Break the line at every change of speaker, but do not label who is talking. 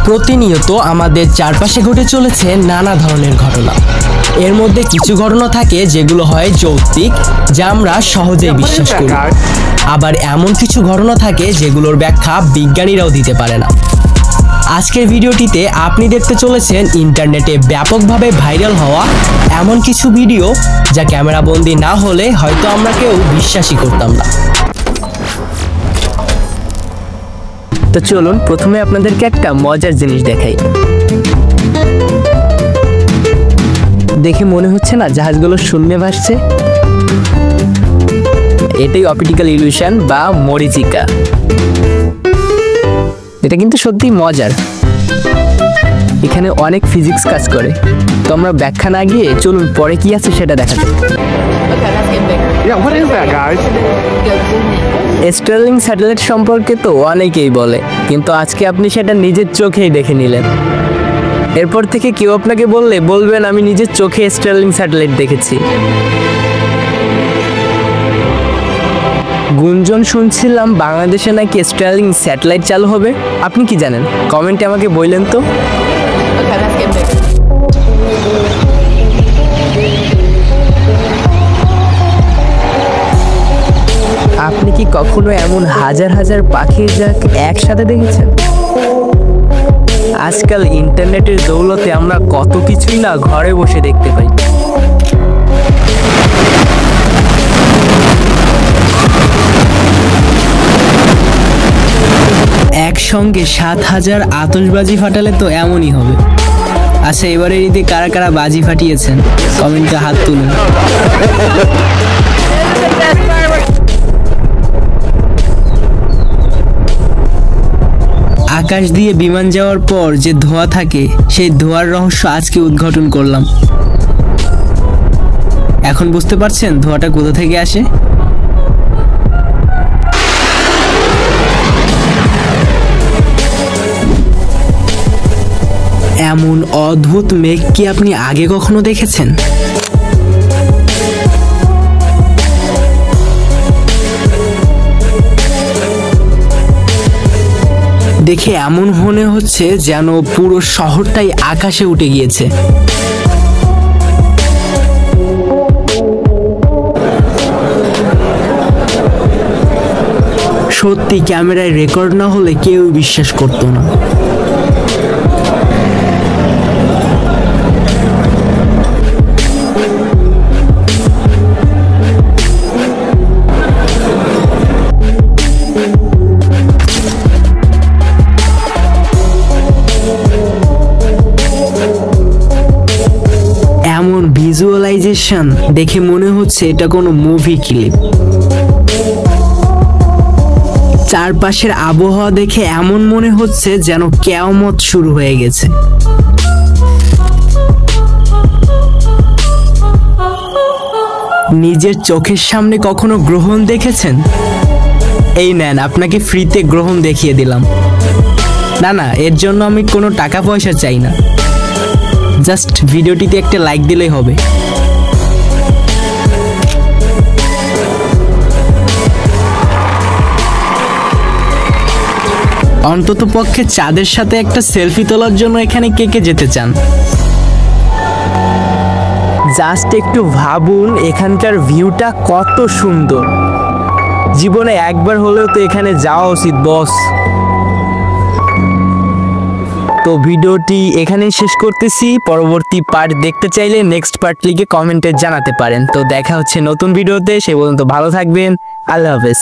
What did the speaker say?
প্রতিনিয়ত আমাদের চারপাশে ঘটে চলেছে নানা ধরনের ঘটনা। এর মধ্যে কিছু ঘটনা থাকে যেগুলো হয় যৌক্তিক, যা আমরা সহজেই বিশ্বাস করি। আবার এমন কিছু ঘটনা থাকে যেগুলোর ব্যাখ্যা বিজ্ঞানীরাও দিতে পারে না। আজকের ভিডিওটিতে আপনি দেখতে চলেছেন ইন্টারনেটে ব্যাপকভাবে ভাইরাল হওয়া এমন কিছু ভিডিও যা ক্যামেরাবন্দি না হলে হয়তো আমরা কেউ বিশ্বাসই করতাম না। তো চলুন প্রথমে আপনাদেরকে একটা মজার জিনিস দেখাই। দেখে মনে হচ্ছে না জাহাজগুলো শূন্যে ভাসছে? এটাই অপটিক্যাল ইলিউশন বা মরিচিকা। এটা কিন্তু সত্যি মজার। এখানে অনেক ফিজিক্স কাজ করে। তো আমরা ব্যাখ্যা না গিয়ে চলুন পরে কি আছে সেটা দেখা যাক। স্টারলিং স্যাটেলাইট সম্পর্কে তো অনেকেই বলে, কিন্তু আজকে আপনি সেটা নিজের চোখেই দেখে নিলেন। এরপর থেকে কেউ আপনাকে বললে বলবেন আমি নিজের চোখে স্টারলিং স্যাটেলাইট দেখেছি। গুঞ্জন শুনছিলাম বাংলাদেশে নাকি স্টারলিং স্যাটেলাইট চালু হবে। আপনি কি জানেন? কমেন্টে আমাকে বললেন তো। আপনি কি কখনো এমন হাজার হাজার পাখির ডাক একসাথে দেখেছেন? আজকাল ইন্টারনেটের দৌলতে আমরা কত কিছুই না ঘরে বসে দেখতে পাই। একসঙ্গে ৭,০০০ আতশবাজি ফাটালে তো এমনই হবে। আচ্ছা, এবারে ঈদে কারা কারা বাজি ফাটিয়েছেন কমেন্টে হাত তুলুন। আকাশ দিয়ে বিমান যাওয়ার পর যে ধোঁয়া থাকে, সেই ধোঁয়ার রহস্য আজকে উদ্ঘাটন করলাম। এখন বুঝতে পারছেন ধোঁয়াটা কোথা থেকে আসে? এমন অদ্ভুত মেঘ কি আপনি আগে কখনো দেখেছেন? দেখে এমন মনে হচ্ছে যেন পুরো শহরটাই আকাশে উঠে গিয়েছে। সত্যি ক্যামেরায় রেকর্ড না হলে কেউ বিশ্বাস করতো না। এমন ভিজুয়ালাইজেশন দেখে মনে হচ্ছে এটা কোনো মুভি ক্লিপ। চারপাশের আবহাওয়া দেখে এমন মনে হচ্ছে যেন কিয়ামত শুরু হয়ে গেছে। নিজের চোখের সামনে কখনো গ্রহণ দেখেছেন? এই নেন, আপনাকে ফ্রিতে গ্রহণ দেখিয়ে দিলাম। না না, এর জন্য আমি কোনো টাকা পয়সা চাই না। জাস্ট ভিডিওটিতে একটা লাইক দিলেই হবে। অন্তত পক্ষে চাঁদের সাথে একটা সেলফি তোলার জন্য এখানে কে কে যেতে চান? জাস্ট একটু ভাবুন এখানকার ভিউটা কত সুন্দর। জীবনে একবার হলেও তো এখানে যাওয়া উচিত বস। তো ভিডিওটি এখানেই শেষ করতেছি। পরবর্তী পার্ট দেখতে চাইলে নেক্সট পার্ট লিখে কমেন্টে জানাতে পারেন। তো দেখা হচ্ছে নতুন ভিডিওতে। সে পর্যন্ত ভালো থাকবেন। আল্লাহ হাফেজ।